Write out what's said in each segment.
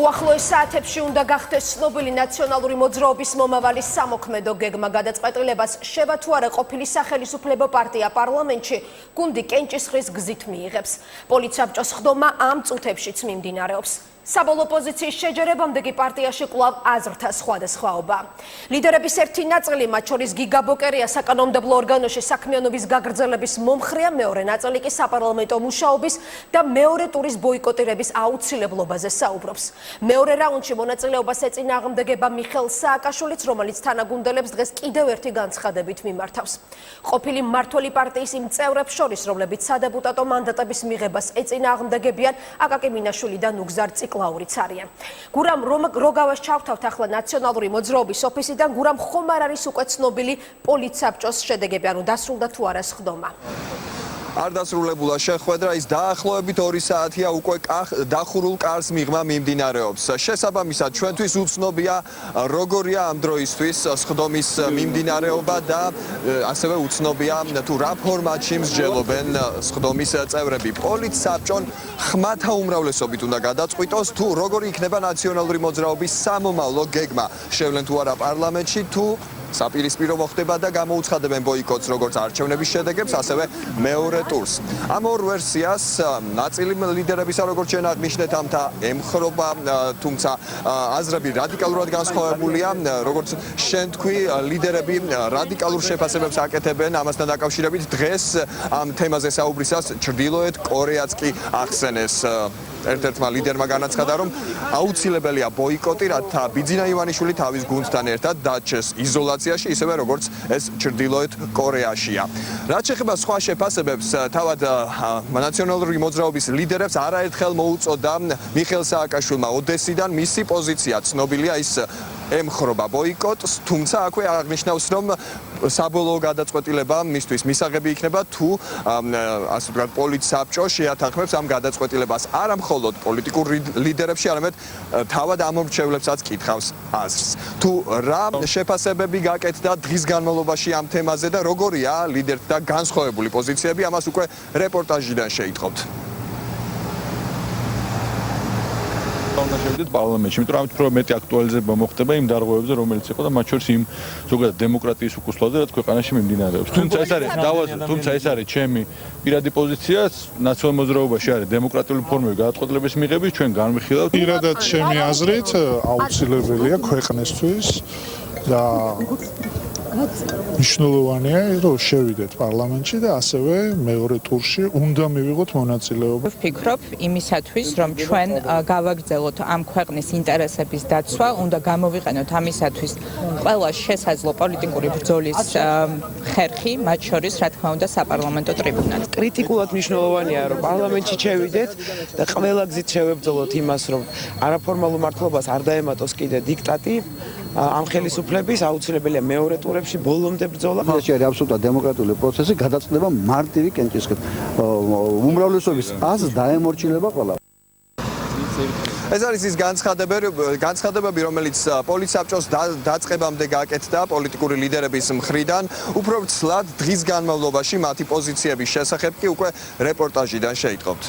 უახლოეს საათებში უნდა გახდეს ცნობილი ნაციონალური მოძრაობის მომავალი სამოქმედო გეგმა. გადაწყვეტილებას შევა თუ არა ყოფილი სახელისუფლებო პარტია პარლამენტში გუნდი კენჭისყრის გზით მიიღებს. პოლიცსაბჭოს ხდომა ამ წუთებშიც მიმდინარეობს. საბოლოო პოზიციის შეჯერებამდე კი პარტიაში კვლავ აზრთა სხვადასხვაობა. ლიდერების ერთი ნაწილი, მათ შორის გიგა ბოკერია, საკანონმდებლო ორგანოში საქმიანობის გაგრძელების მომხრეა, მეორე ნაწილი კი საპარლამენტო მუშაობის და მეორე ტურის ბოიკოტირების აუცილებლობაზე საუბრობს. მეორე რაუნდში მონაწილეობას ეწინააღმდეგება მიხეილ სააკაშვილიც, რომელიც თანაგუნდელებს დღეს კიდევ ერთი განცხადებით მიმართავს. ყოფილი მმართველი პარტიის იმ წევრებს შორის, რომლებიც სადეპუტატო მანდატების მიღებას ეწინააღმდეგებიან, აკაკი მინაშვილი და ნუგზარ კლაურიც არიან. გურამ როგავას ჩავთავთ ახლა ნაციონალური მოძრაობის ოფისიდან, გურამ ხომ არ არის უკვე ცნობილი პოლიცსაბჭოს შედეგები, ანუ დასრულდა თუ არა სხდომა? არ დასრულებულა შეხვედრა, ის დაახლოებით 2 საათია უკვე დახურულ კარს მიღმა მიმდინარეობს. შესაბამისად, ჩვენთვის უცნობია როგორია ამ დროისთვის სხდომის მიმდინარეობა და ასევე უცნობია თუ რა ფორმატში მსჯელობენ სხდომის წევრები. პოლიცსაბჭომ ხმათა უმრავლესობით უნდა გადაწყვიტოს თუ როგორი იქნება ნაციონალური მოძრაობის სამომავლო გეგმა. შევლენ თუ არა პარლამენტში, თუ საპირისპირო მოხდება და გამოუცხადებენ ბოიკოტს როგორც არჩევნების შედეგებს, ასევე მეორე ტურს. ამ ორ ვერსიას ნაწილი ლიდერებისა, როგორც ჩვენ აღნიშნეთ, ამთა ემხრობა, თუმცა აზრები რადიკალურად განსხვავებულია. როგორც შენ თქვი, ლიდერები რადიკალურ შეფასებებს აკეთებენ ამასთან დაკავშირებით. დღეს ამ თემაზე საუბრისას ჩრდილოეთ კორეაც კი ახსენეს. ერთ-ერთმა ლიდერმა განაცხადა, რომ აუცილებელია ბოიკოტი, რათა ბიძინა ივანიშვილი თავის გუნდთან ერთად დაჩეს იზოლაციაში, ისევე როგორც ეს ჩრდილოეთ კორეაშია. რაც შეეხება სხვა შეფასებებს, თავად ნაციონალური მოძრაობის ლიდერებს არაერთხელ მოუწოდა მიხეილ სააკაშვილმა ოდესიდან, მისი პოზიცია ცნობილია, ის ემხრობა ბოიკოტს, თუმცა აქვე აღნიშნავს, რომ საბოლოო გადაწყვეტილება მისთვის მისაღები იქნება თუ ასე ვთქვათ პოლიცსაბჭო შეათანხმებს ამ გადაწყვეტილებას. არა მხოლოდ პოლიტიკურ ლიდერებში, არამედ თავად ამომრჩევლებსაც კითხავს აზრს. თუ რა შეფასებები გაკეთდა დღის განმავლობაში ამ თემაზე და როგორია ლიდერთა განსხვავებული პოზიციები, ამას უკვე რეპორტაჟიდან შეითხოვთ. უნდა შევიდეთ პარლამენტში, იმიტომ რომ უფრო მეტი აქტუალიზება მოხდება იმ დარღვევებზე, რომელიც იყო და მათ შორის იმ ზოგადად დემოკრატიის უკუსლაზე, რაც ქვეყანაში მიმდინარეობს. თუმცა ეს არის ჩემი პირადი პოზიცია, ნაციონალურ მოძრაობაში არის დემოკრატიული ფორმები გადაწყვეტილების მიღების, ჩვენ განვიხილავთ. პირადად ჩემი აზრით აუცილებელია ქვეყნისთვის და მნიშვნელოვანია, რომ შევიდეთ პარლამენტში და ასევე მეორე ტურში უნდა მივიღოთ მონაწილეობა. ვფიქრობ იმისათვის, რომ ჩვენ გავაგრძელოთ ამ ქვეყნის ინტერესების დაცვა, უნდა გამოვიყენოთ ამისათვის ყველა შესაძლო პოლიტიკური ბრძოლის ხერხი, მათ შორის, რა თქმა უნდა, საპარლამენტო ტრიბუნალი. კრიტიკულად მნიშვნელოვანია, რომ პარლამენტში შევიდეთ და ყველა გზით შევებრძოლოთ იმას, რომ არაფორმალურ მართლობას არ დაემატოს კიდე დიქტატი. ამ ხელისუფლების აუცილებელია მეორე ტურებში ბოლომდე ბრძოლა. ეს არის აბსოლუტურად დემოკრატიული პროცესი, გადაწყვეტილება მარტივი კენჭისყრით. უმრავლესობის აზრს დაემორჩილება ყველა. ეს არის ის განცხადებები, რომელიც პოლიცსაბჭოს დაწყებამდე გაკეთდა პოლიტიკური ლიდერების მხრიდან. უფრო ცლად დღის განმავლობაში მათი პოზიციების შესახებ კი უკვე რეპორტაჟიდან შეითხოვთ.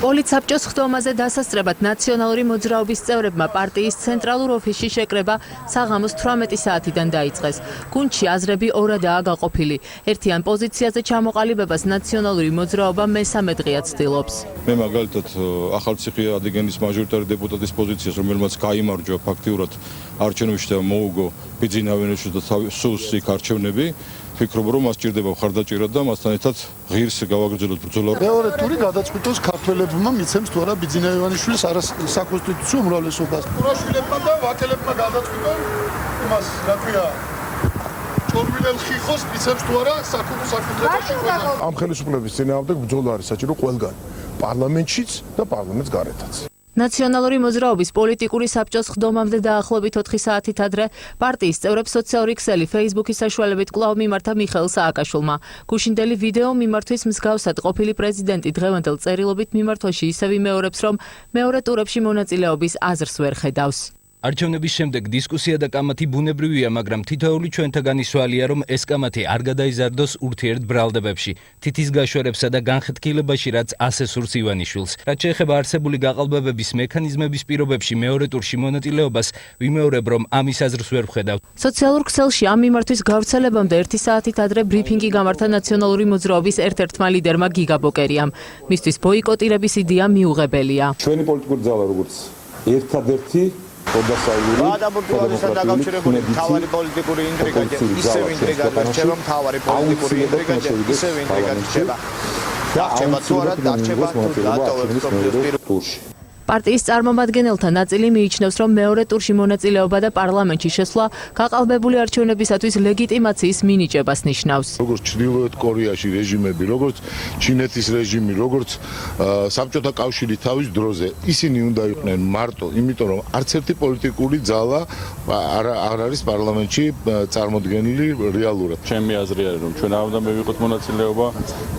პოლიცსაბჭოს ხდომაზე დასასწრებად ნაციონალური მოძრაობის წევრებმა პარტიის ცენტრალურ ოფისში შეკრება საღამოს 18 საათიდან დაიწყეს. გუნდში აზრები ორადაა გაყოფილი. ერთიან პოზიციაზე ჩამოყალიბებას ნაციონალური მოძრაობა მესამე დღეა ცდილობს. მე მაგალითად ახალციხე ადიგენის მაჟორიტარი დეპუტატის პოზიციას, რომელმაც გაიმარჯვა ფაქტიურად არჩევნებში და მოუგო ბიძინა ივანიშვილს და სულს იქ არჩევნები. ვფიქრობ, რომ მას ჭირდება მხარდაჭერა და მასთან ერთად ღირს გავაგრძელოთ ბრძოლა. მეორე ტური გადაწყვიტოს ქართველებმა მიცემს თუ არა ბიძინა ივანიშვილის საკონსტიტუციო უმრავლესობას. კურაშვილებმა და ვაკელებმა გადაწყვიტონ იმას, რა ქვია, ჭორბილელ ხიხოს მიცემს თუ არა საკუთრებაში. ამ ხელისუფლების წინააღმდეგ ბრძოლა არის საჭირო ყველგან, პარლამენტშიც და პარლამენტს გარეთაც. ნაციონალური მოძრაობის პოლიტიკური საბჭოს ხდომამდე დაახლოებით 4 საათით ადრე პარტიის წევრებს სოციალური ქსელი Facebook-ის საშუალებით კვლავ მიმართა მიხეილ სააკაშვილმა. გუშინდელი ვიდეო მიმართვის მსგავსად ყოფილი პრეზიდენტი დღევანდელ წერილობით მიმართვაში ისევ იმეორებს, რომ მეორე ტურებში მონაწილეობის აზრს ვერ ხედავს. არჩევნების შემდეგ დისკუსია და კამათი ბუნებრივია, მაგრამ თითოეული ჩვენთაგანი სვალია, რომ ეს კამათი არ გადაიზარდოს ურთიერთ ბრალდებებში, თითის გაშვერებსა და განხეთქილებაში, რაც ასე სურს ივანიშვილს. რაც შეეხება არსებული გაყალბებების მექანიზმების პირობებში მეორე ტურში მონაწილეობას, ვიმეორებ, რომ ამის აზრს ვერ ვხედავ. სოციალურ ქსელში ამ მიმართვის გავრცელებამდე 1 საათით ადრე ბრიფინგი გამართა ნაციონალური მოძრაობის ერთ-ერთმა ლიდერმა გიგა ბოკერიამ. მისთვის ბოიკოტირების იდეა მიუღებელია. ჩვენი პოლიტიკური ძალა როგორც ერთადერთი გადაბურთულობასთან დაკავშირებული მთავარი პოლიტიკური ინტრიგა ისევ ინტრიგა რჩება მთავარი პოლიტიკური ინტრიგა ისევ ინტრიგა რჩება დარჩება თუ არა დარჩება თუ დატოვებს ტურში პარტიის წარმომადგენელთა ნაწილი მიიჩნევს, რომ მეორე ტურში მონაწილეობა და პარლამენტში შესვლა გაყალბებული არჩევნებისათვის ლეგიტიმაციის მინიჭებას ნიშნავს. როგორც ჩრდილოეთ კორეაში რეჟიმები, როგორც ჩინეთის რეჟიმი, როგორც საბჭოთა კავშირი თავის დროზე, ისინი უნდა იყვნენ მარტო, იმიტომ რომ არც ერთი პოლიტიკური ძალა არ არის პარლამენტში წარმოდგენილი რეალურად. ჩემი აზრი არის, რომ ჩვენ არ უნდა მივიღოთ მონაწილეობა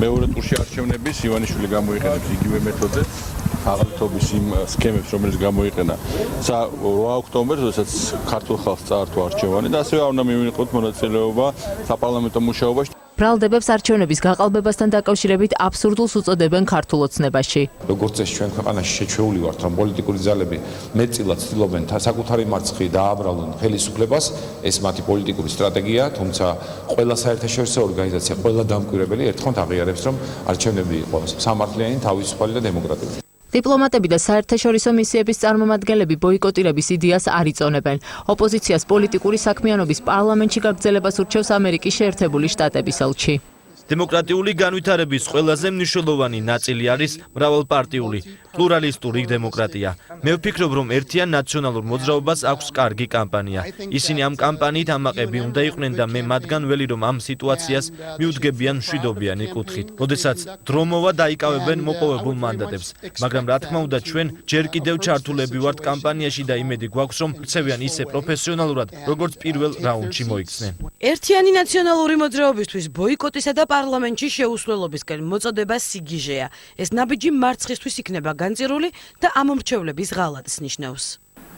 მეორე ტურში არჩევნების, ივანიშვილი გამოიყენებს იგივე მეთოდებს. აღარლთობის იმ სქემებს, რომელიც გამოიყენა 8 ოქტომბერს, როდესაც ქართულ ხალხს წაართვა არჩევანი და ასევე არ უნდა მივიღოთ მონაწილეობა საპარლამენტო მუშაობაში. ბრალდებებს არჩევნების გაყალბებასთან დაკავშირებით აბსურდულს უწოდებენ ქართულ ოცნებაში. როგორც ეს ჩვენ ქვეყანაში შეჩვეული ვართ, რომ პოლიტიკური ძალები მეტწილად ცდილობენ საკუთარი მარცხი დააბრალონ ხელისუფლებას, ეს მათი პოლიტიკური სტრატეგია, თუმცა ყველა საერთაშორისო ორგანიზაცია, ყველა დამკვირვებელი ერთხმად აღიარებს, რომ არჩევნები იყოს სამართლიანი, თავისუფალი და დემოკრატიული. დიპლომატები და საერთაშორისო მისიების წარმომადგენლები ბოიკოტირების იდეას არ იწონებენ. ოპოზიციას პოლიტიკური საქმიანობის პარლამენტში გაგრძელებას ურჩევს ამერიკის შეერთებული შტატების ელჩი. დემოკრატიული განვითარების ყველაზე მნიშვნელოვანი ნაწილი არის მრავალპარტიული, პლურალისტური დემოკრატია. მე ვფიქრობ, რომ ერთიან ნაციონალურ მოძრაობას აქვს კარგი კამპანია. ისინი ამ კამპანიით ამაყები უნდა იყვნენ და მე მათგან ველი რომ ამ სიტუაციას მიუდგებიან მშვიდობიანი კუთხით. როდესაც დრომოვა დაიკავებენ მოპოვებულ მანდატებს, მაგრამ რა თქმა უნდა ჩვენ ჯერ კიდევ ჩართულები ვართ კამპანიაში და იმედი გვაქვს, რომ ცევიან ისე პროფესიონალურად, როგორც პირველ რაუნდში მოიქცნენ. ერთიანი ნაციონალური მოძრაობისთვის ბოიკოტისა და პარლამენტში შეუსვლელობისკენ მოწოდება სიგიჟეა. ეს ნაბიჯი მარცხისთვის იქნება განწირული და ამომრჩევლების ღალატს ნიშნავს.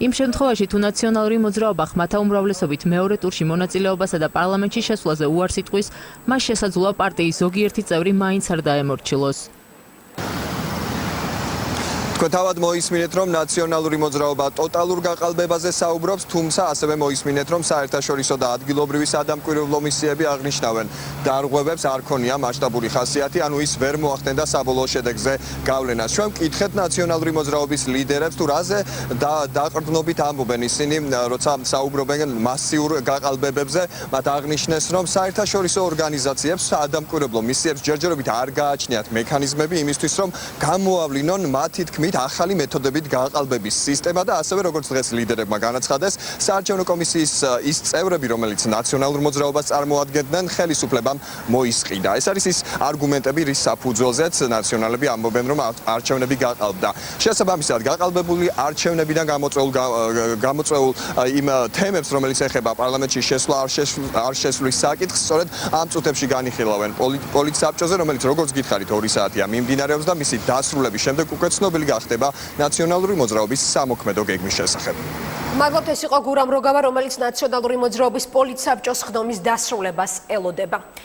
იმ შემთხვევაში, თუ ნაციონალური მოძრაობა ხმათა უმრავლესობით მეორე ტურში მონაწილეობასა და პარლამენტში შესვლაზე უარს იტყვის, მას შესაძლოა პარტიის ზოგიერთი წევრი მაინც არ დაემორჩილოს. თქვენ თავად მოისმინეთ, რომ ნაციონალური მოძრაობა ტოტალურ გაყალბებაზე საუბრობს, თუმცა ასევე მოისმინეთ, რომ საერთაშორისო და ადგილობრივი სადამკვირვებლო მისიები აღნიშნავენ დარღვევებს არ ქონია მასშტაბური ხასიათი, ანუ ის ვერ მოახდენდა საბოლოო შედეგზე გავლენას. ჩვენ ვკითხეთ ნაციონალური მოძრაობის ლიდერებს, თუ რაზე დაყრდნობით ამბობენ ისინი, როცა საუბრობენ მასიურ გაყალბებებზე, მათ აღნიშნეს, რომ საერთაშორისო ორგანიზაციებს, სადამკვირვებლო მისიებს ჯერჯერობით არ გააჩნიათ მექანიზმები იმისთვის, რომ გამოავლინონ მათი თქმით ახალი მეთოდებით გაყალბების სისტემა და ასევე როგორც დღეს ლიდერებმა განაცხადეს, საარჩევნო კომისიის ის წევრები, რომელიც ნაციონალურ მოძრაობას წარმოადგენდნენ, ხელისუფლებამ მოისყიდა. ეს არის ის არგუმენტები, რის საფუძველზეც ნაციონალები ამბობენ, რომ არჩევნები გაყალბდა. შესაბამისად, გაყალბებული არჩევნებიდან გამოწვეულ იმ თემებს, რომელიც ეხება პარლამენტში შესვლა არ შესვლის საკითხს, სწორედ ამ წუთებში განიხილავენ პოლიტსაბჭოზე, რომელიც როგორც გითხარით 2 საათია მიმდინარეობს და მისი დასრულების შემდეგ უკვე ცნობილი ხდება ნაციონალური მოძრაობის სამოქმედო გეგმის შესახებ. მადლობთ, ეს იყო გურამ როგავა, რომელიც ნაციონალური მოძრაობის პოლიტსაბჭოს ხდომის დასრულებას ელოდება.